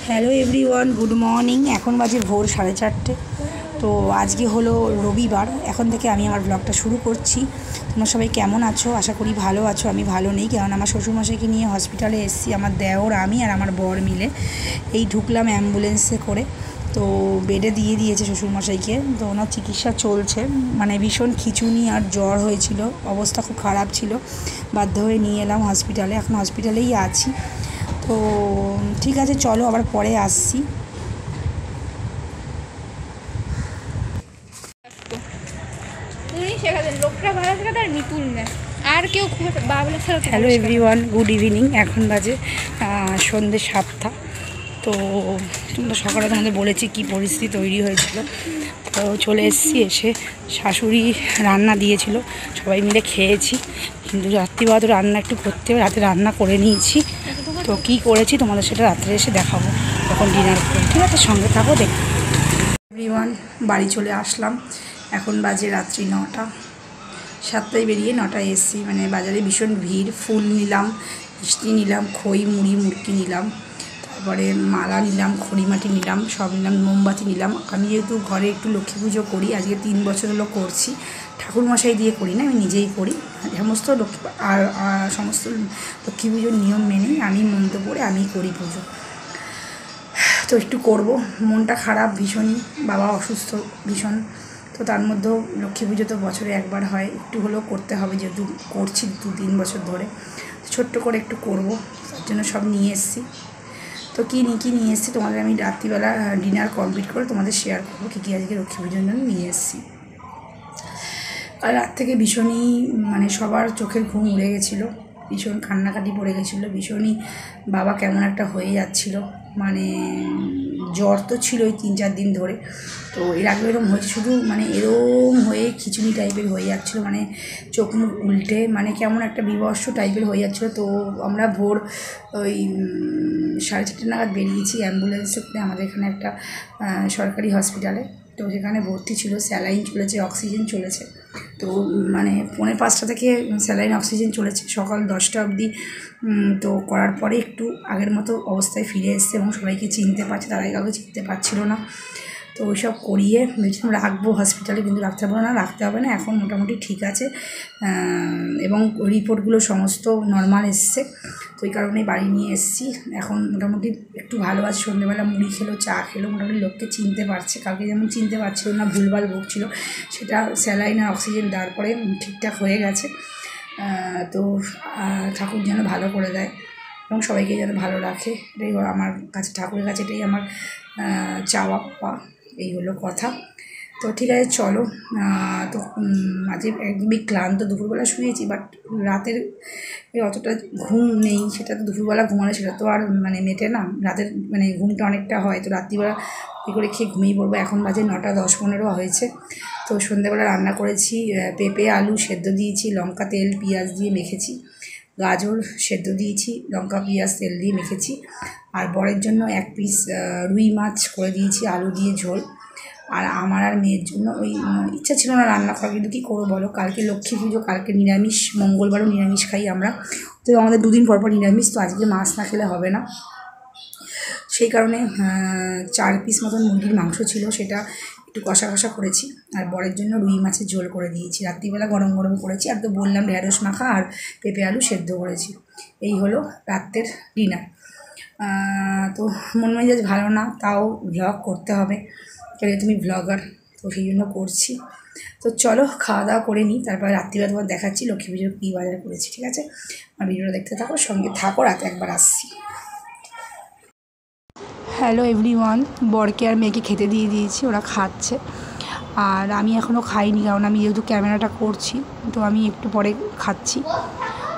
Hello everyone, good morning. এখন বাজে ভোর 4:30। তো আজকে হলো রবিবার। এখন থেকে আমি আমার ব্লগটা শুরু করছি। তোমরা সবাই কেমন আছো? আশা করি ভালো আছো। আমি ভালো নেই, কারণ আমার শ্বশুরমশাইকে নিয়ে হসপিটালে এসেছি। আমার দেওর, আমি আর আমার বর মিলে এই ঢুকলাম অ্যাম্বুলেন্সে করে। তো বেডে দিয়ে দিয়েছে শ্বশুরমশাইকে। তো ওনার চিকিৎসা চলছে। মানে ভীষণ খিঁচুনি আর জ্বর হয়েছিল, অবস্থা খুব খারাপ ছিল। বাধ্য হয়ে নিয়ে এলাম হসপিটালে। এখন হসপিটালেই আছি। তো ঠিক আছে, চলো আবার পরে আসছি। Hello everyone, good evening. এখন বাজে সন্ধ্যে 7টা। তো তোমরা সকালে তোমাদের বলেছি কি পরিস্থিতি তৈরি হয়েছিল। তো চলে এসেছি। এসে শাশুড়ি রান্না দিয়েছিল, সবাই মিলে খেয়েছি। কিন্তু রাত্রিবেলা তো রান্না একটু করতে হবে, রাতে রান্না করে নিয়েছি। তো কী করেছি তোমাদের সেটা রাত্রে এসে দেখাবো, তখন ডিনার করে। ঠিক আছে, সঙ্গে থাকো, দেখো। এভরিওয়ান, বাড়ি চলে আসলাম। এখন বাজে রাত্রি 9টা। 7টায় বেরিয়ে 9টায় এসেছি। মানে বাজারে ভীষণ ভিড়। ফুল নিলাম, মিষ্টি নিলাম, খই, মুড়ি, মুড়কি নিলাম, তারপরে মালা নিলাম, খড়িমাটি নিলাম, সব নিলাম, মোমবাতি নিলাম। আমি যেহেতু ঘরে একটু লক্ষ্মী পুজো করি, আজকে 3 বছর হলো করছি। ঠাকুরমশাই দিয়ে করি না, আমি নিজেই করি। সমস্ত সমস্ত লক্ষ্মী পুজোর নিয়ম মেনে আমি মন্ত্র পড়ে আমি করি পুজো। তো একটু করব, মনটা খারাপ ভীষণই, বাবা অসুস্থ ভীষণ। তো তার মধ্যেও লক্ষ্মী পুজো তো বছরে একবার হয়, একটু হলেও করতে হবে, যেহেতু করছি 2-3 বছর ধরে। ছোট্ট করে একটু করব, তার জন্য সব নিয়ে এসেছি। তো কী নিয়ে এসেছি তোমাদের আমি রাত্রিবেলা ডিনার কমপ্লিট করে তোমাদের শেয়ার করবো কী আজকে লক্ষ্মী পুজোর জন্য নিয়ে এসেছি। আর রাত থেকে ভীষণই মানে সবার চোখের ঘুম উড়ে গেছিলো, ভীষণ কান্নাকাটি পড়ে গেছিলো, ভীষণই বাবা কেমন একটা হয়ে যাচ্ছিলো। মানে জ্বর তো ছিলই 3-4 দিন ধরে। তো এর আগে এরকম হয়েছে, শুধু মানে এরকম হয়ে খিচুড়ি টাইপের হয়ে যাচ্ছিলো, মানে চোখ মুখ উল্টে মানে কেমন একটা বিভৎস টাইপের হয়ে যাচ্ছিলো। তো আমরা ভোর ওই 4:30 নাগাদ বেরিয়েছি অ্যাম্বুলেন্সে করে আমাদের এখানে একটা সরকারি হসপিটালে। তো সেখানে ভর্তি ছিল, স্যালাইন চলেছে, অক্সিজেন চলেছে। তো মানে 4:45 থেকে স্যালাইন অক্সিজেন চলেছে, সকাল 10টা অবধি। তো করার পরে একটু আগের মতো অবস্থায় ফিরে এসছে এবং সবাইকে চিনতে পারছে, তার আগে কাউকে চিনতে পারছিল না। তো ওইসব করিয়ে ভেবেছিলাম রাখবো হসপিটালে, কিন্তু রাখতে হবে না, রাখতে হবে না, এখন মোটামুটি ঠিক আছে। এবং রিপোর্টগুলো সমস্ত নর্মাল এসছে। তো ওই কারণেই বাড়ি নিয়ে এসেছি। এখন মোটামুটি একটু ভালো আছে। সন্ধ্যেবেলা মুড়ি খেলো, চা খেলো, মোটামুটি লোককে চিনতে পারছে। কালকে যেমন চিনতে পারছিল না, ভুলভাল বকছিল, সেটা স্যালাইন আর অক্সিজেন দেওয়ার পরে ঠিকঠাক হয়ে গেছে। তো ঠাকুর যেন ভালো করে দেয় এবং সবাইকে যেন ভালো রাখে, এটাই আমার কাছে, ঠাকুরের কাছে এটাই আমার চাওয়া পাওয়া। এই হলো কথা। তো ঠিক আছে, চলো। তো মাঝে একদমই ক্লান্ত, দুপুরবেলা শুয়েছি, বাট রাতের অতটা ঘুম নেই। সেটা তো দুপুরবেলা ঘুমালে সেটা তো আর মানে মেটে না, রাতের মানে ঘুমটা অনেকটা হয়। তো রাত্রিবেলা কী করে খেয়ে ঘুমিয়ে পড়বো। এখন বাজে 9টা 10-15 হয়েছে। তো সন্ধ্যেবেলা রান্না করেছি, পেঁপে আলু সেদ্ধ দিয়েছি, লঙ্কা তেল পেঁয়াজ দিয়ে মেখেছি, গাজর সেদ্ধ দিয়েছি, লঙ্কা পেঁয়াজ তেল দিয়ে মেখেছি। আর বরের জন্য 1 পিস রুই মাছ করে দিয়েছি আলু দিয়ে ঝোল। আর আমার আর মেয়ের জন্য ওই ইচ্ছা ছিল না রান্না করা, কিন্তু কী করবো বলো, কালকে লক্ষ্মী পুজো, কালকে নিরামিষ, মঙ্গলবারও নিরামিষ খাই আমরা। তো আমাদের 2 দিন পর পর নিরামিষ, তো আজকে মাছ না খেলে হবে না। সেই কারণে 4 পিস মতন মুরগির মাংস ছিল, সেটা একটু কষা কষা করেছি। আর বরের জন্য রুই মাছের ঝোল করে দিয়েছি, রাত্রিবেলা গরম গরম করেছি। আর তো বললাম ঢ্যাঁড়স মাখা আর পেঁপে আলু সেদ্ধ করেছি। এই হলো রাত্রের ডিনার। তো মন মেজাজ ভালো না, তাও ভ্লগ করতে হবে, কেন তুমি ব্লগার, তো সেই জন্য করছি। তো চলো খাওয়া দাওয়া করে নিই, তারপরে রাত্রিবেলা তোমার দেখাচ্ছি লক্ষ্মী পুজোর কী বাজার করেছি। ঠিক আছে, আমার ভিডিওটা দেখতে থাকো, সঙ্গে থাকো, রাতে একবার আসছি। হ্যালো এভরিওয়ান, বরকে আর মেয়েকে খেতে দিয়ে দিয়েছি, ওরা খাচ্ছে। আর আমি এখনও খাইনি, কারণ আমি যেহেতু ক্যামেরাটা করছি, তো আমি একটু পরে খাচ্ছি।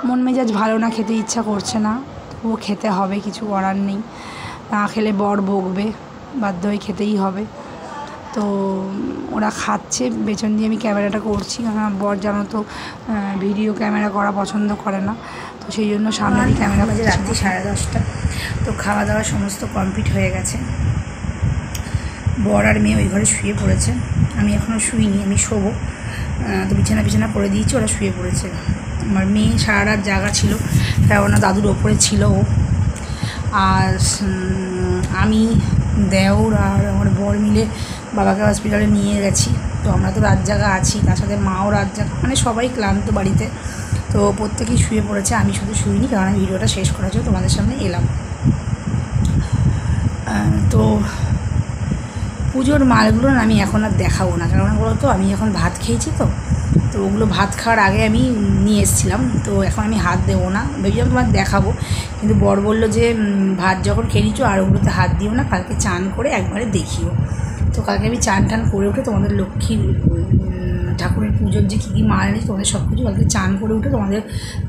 মন মেজাজ ভালো না, খেতে ইচ্ছা করছে না, তবুও খেতে হবে, কিছু করার নেই। না খেলে বর বকবে, বাধ্য হয়ে খেতেই হবে। তো ওরা খাচ্ছে, পেছন দিয়ে আমি ক্যামেরাটা করছি, কারণ বর জানো তো ভিডিও ক্যামেরা করা পছন্দ করে না। তো সেই জন্য সামনে দিয়ে ক্যামেরা বাজে রাত্রি 10:30। তো খাওয়া দাওয়া সমস্ত কমপ্লিট হয়ে গেছে। বর আর মেয়ে ওই ঘরে শুয়ে পড়েছে, আমি এখনও শুইনি, আমি শোবো। তো বিছানা করে দিয়েছি, ওরা শুয়ে পড়েছে। আমার মেয়ে সারা রাত জাগা ছিল, কেননা দাদুর ওপরে ছিল ও। আর আমি, দেওর আর আমার বর মিলে বাবাকে হসপিটালে নিয়ে গেছি। তো আমরা তো রাত জাগা আছি, তার সাথে মাও রাত জাগা, মানে সবাই ক্লান্ত বাড়িতে। তো প্রত্যেকেই শুয়ে পড়েছে, আমি শুধু শুইনি, কারণ আমি ভিডিওটা শেষ করার জন্য তোমাদের সামনে এলাম। তো পুজোর মালগুলো আমি এখন আর দেখাবো না, কারণ বলো তো আমি এখন ভাত খেয়েছি, তো ওগুলো ভাত খাওয়ার আগে আমি নিয়ে এসেছিলাম, তো এখন আমি হাত দেবো না, ভেবেছিলাম তোমার দেখাবো, কিন্তু বর বললো যে ভাত যখন খেয়ে নিচ্ছ আর ওগুলোতে হাত দিও না, কালকে চান করে একবারে দেখিও। তো কালকে আমি চান টান করে উঠে তোমাদের লক্ষ্মীর ঠাকুরের পুজোর যে কী কী মাল এনেছি তোমাদের সব কিছু কালকে চান করে উঠে তোমাদের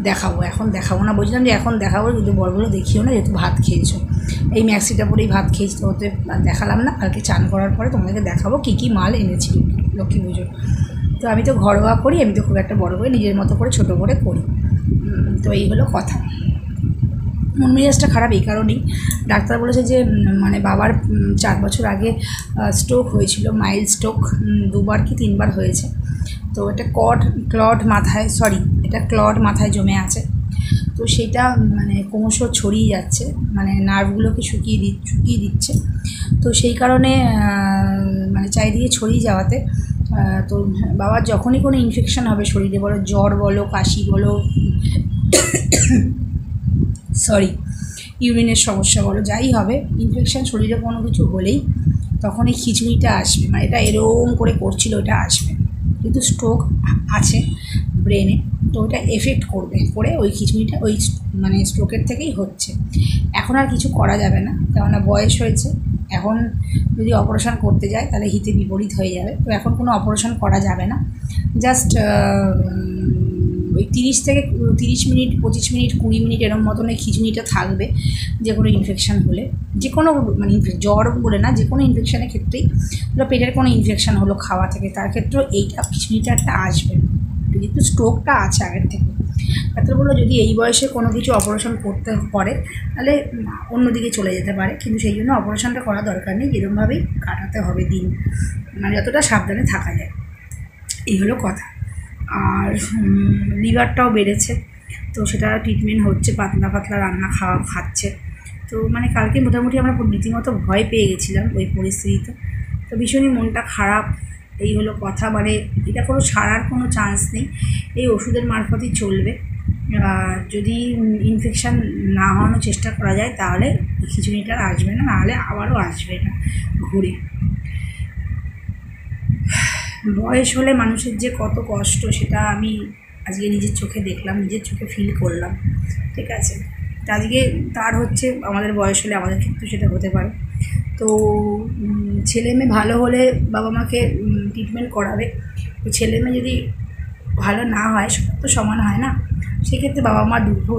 দেখাবো। এখন দেখাবো না, বলছিলাম যে এখন দেখাবো, কিন্তু বরগুলো দেখিও না, যেহেতু ভাত খেয়েছো। এই ম্যাক্সিটা পরেই ভাত খেয়েছি, তো ওতে দেখালাম না, কালকে চান করার পরে তোমাদেরকে দেখাবো কী কী মাল এনেছি লক্ষ্মী পুজোর। তো আমি তো ঘরোয়া করি, আমি তো খুব একটা বড় করে নিজের মতো করে ছোটো করে করি। তো এই হলো কথা। মন মেজাজটা খারাপ এই কারণেই, ডাক্তার বলেছে যে মানে বাবার 4 বছর আগে স্ট্রোক হয়েছিল, মাইল্ড স্ট্রোক, 2বার কি 3বার হয়েছে। তো এটা ক্লড মাথায় জমে আছে। তো সেটা মানে ক্রমশ ছড়িয়ে যাচ্ছে, মানে নার্ভগুলোকে শুকিয়ে দিচ্ছে। তো সেই কারণে মানে চারিদিকে ছড়িয়ে যাওয়াতে তো বাবার যখনই কোনো ইনফেকশান হবে শরীরে, বলো জ্বর বলো, কাশি বলো, ইউরিনের সমস্যা বলো, যাই হবে, ইনফেকশান শরীরে কোনো কিছু হলেই তখন এই খিচুড়িটা আসবে, মানে এটা এরকম করে করছিল, এটা আসবে। কিন্তু স্ট্রোক আছে ব্রেনে, তো ওটা এফেক্ট করে ওই খিচুড়িটা ওই মানে স্ট্রোকের থেকেই হচ্ছে। এখন আর কিছু করা যাবে না, কেননা বয়স হয়েছে। এখন যদি অপারেশন করতে যায় তাহলে হিতে বিপরীত হয়ে যাবে, তো এখন কোনো অপারেশন করা যাবে না। জাস্ট ওই 30 মিনিট 25 মিনিট 20 মিনিট এরম মতন এই খিচুড়িটা থাকবে। যে কোনো ইনফেকশান হলে, যে কোনো মানে জ্বর বলে না, যে কোনো ইনফেকশানের ক্ষেত্রেই, পেটের কোনো ইনফেকশান হলো খাওয়া থেকে, তার ক্ষেত্রেও এইটা খিচুড়িটা একটা আসবে, যেহেতু স্ট্রোকটা আছে আগের থেকে। ডাক্তার বললো যদি এই বয়সে কোনো কিছু অপারেশন করতে পারে তাহলে অন্যদিকে চলে যেতে পারে, কিন্তু সেই জন্য অপারেশনটা করা দরকার নেই, এরকমভাবেই কাটাতে হবে দিন, মানে যতটা সাবধানে থাকা যায়। এই হলো কথা। আর লিভারটাও বেড়েছে, তো সেটা ট্রিটমেন্ট হচ্ছে, পাতলা রান্না খাচ্ছে। তো মানে কালকে মোটামুটি আমরা রীতিমতো ভয় পেয়ে গেছিলাম ওই পরিস্থিতিতে, তো ভীষণই মনটা খারাপ। এই হলো কথা, মানে এটা কোনো ছাড়ার কোনো চান্স নেই, এই ওষুধের মারফতই চলবে। যদি ইনফেকশান না হওয়ানোর চেষ্টা করা যায় তাহলে খিচুড়িটা আসবে না, নাহলে আবারও আসবে না ঘুরে। বয়স হলে মানুষের যে কত কষ্ট সেটা আমি আজকে নিজের চোখে দেখলাম, নিজের চোখে ফিল করলাম, ঠিক আছে। আজকে তার হচ্ছে আমাদের বয়স হলে আমাদের ক্ষেত্রে সেটা হতে পারে। তো ছেলে মেয়ে ভালো হলে বাবা মাকে ট্রিটমেন্ট করাবে, তো ছেলে মেয়ে যদি ভালো না হয়, সব তো সমান হয় না, সেক্ষেত্রে বাবা মা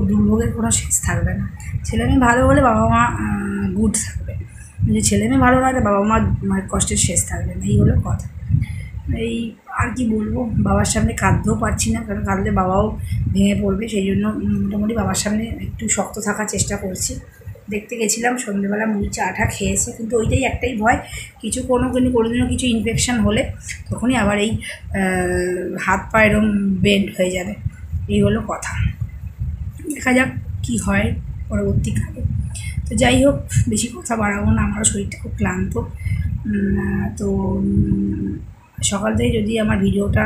দুর্ভোগের কোনো শেষ থাকবে না। ছেলে মেয়ে ভালো হলে বাবা মা গুড থাকবে, যদি ছেলে মেয়ে ভালো না হলে বাবা মার কষ্টের শেষ থাকবে না। এই হলো কথা। এই আর কি বলবো, বাবার সামনে কাঁদতেও পারছি না, কারণ কাঁদলে বাবাও ভেঙে পড়বে, সেই জন্য মোটামুটি বাবার সামনে একটু শক্ত থাকার চেষ্টা করছি। দেখতে গেছিলাম সন্ধ্যেবেলা, মুড়ি চা খেয়েছে, কিন্তু ওইটাই একটাই ভয়, কোনোদিনও কিছু ইনফেকশান হলে তখনই আবার এই হাত পা এরম বেন্ড হয়ে যাবে। এই হলো কথা, দেখা যাক কী হয় পরবর্তীকালে। তো যাই হোক, বেশি কথা বাড়াবো না, আমারও শরীরটা খুব ক্লান্ত। তো সকাল থেকে যদি আমার ভিডিওটা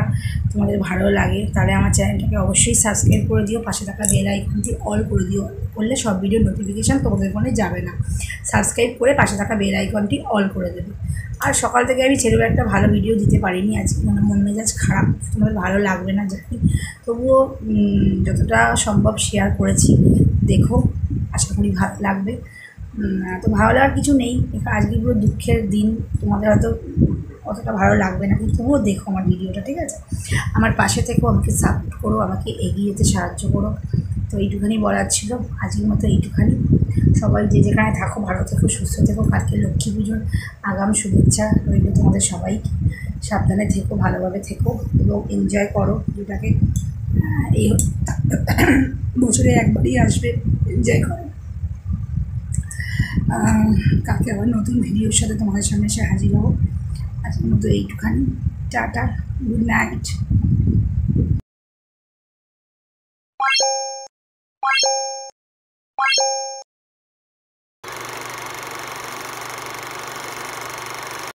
তোমাদের ভালো লাগে তাহলে আমার চ্যানেলটাকে অবশ্যই সাবস্ক্রাইব করে দিও, পাশে থাকা বেল আইকনটি অল করে দিও, করলে সব ভিডিওর নোটিফিকেশান তোমাদের ফোনে যাবে না। সাবস্ক্রাইব করে পাশে থাকা বেল আইকনটি অল করে দেবে। আর সকাল থেকে আমি ছেলেবেলা একটা ভালো ভিডিও দিতে পারিনি আজকে, মানে মন মেজাজ খারাপ, তোমাদের ভালো লাগবে না জানি, তবুও যতটা সম্ভব শেয়ার করেছি, দেখো, আশা করি ভালো লাগবে। তো ভালো লাগার কিছু নেই, আজকে পুরো দুঃখের দিন, তোমাদের হয়তো অতটা ভালো লাগবে না, কিন্তু তবুও দেখো আমার ভিডিওটা, ঠিক আছে। আমার পাশে থেকেও আমাকে সাপোর্ট করো, আমাকে এগিয়ে যেতে সাহায্য করো। তো এইটুখানি বলার ছিল, আজকের মতো এইটুখানি। সবাই যে যেখানে থাকো ভালো থেকো, সুস্থ থেকো। কালকে লক্ষ্মী পুজোর আগাম শুভেচ্ছা রইল তোমাদের সবাইকে। সাবধানে থেকো, ভালোভাবে থেকো এবং এনজয় করো পুজোটাকে। এই বছরে একবারই আসবে, এনজয় করো। কালকে আবার নতুন ভিডিওর সাথে তোমাদের সামনে এসে হাজির হবো। আজকের মতো এইটুখানি, টাটা, গুড নাইট।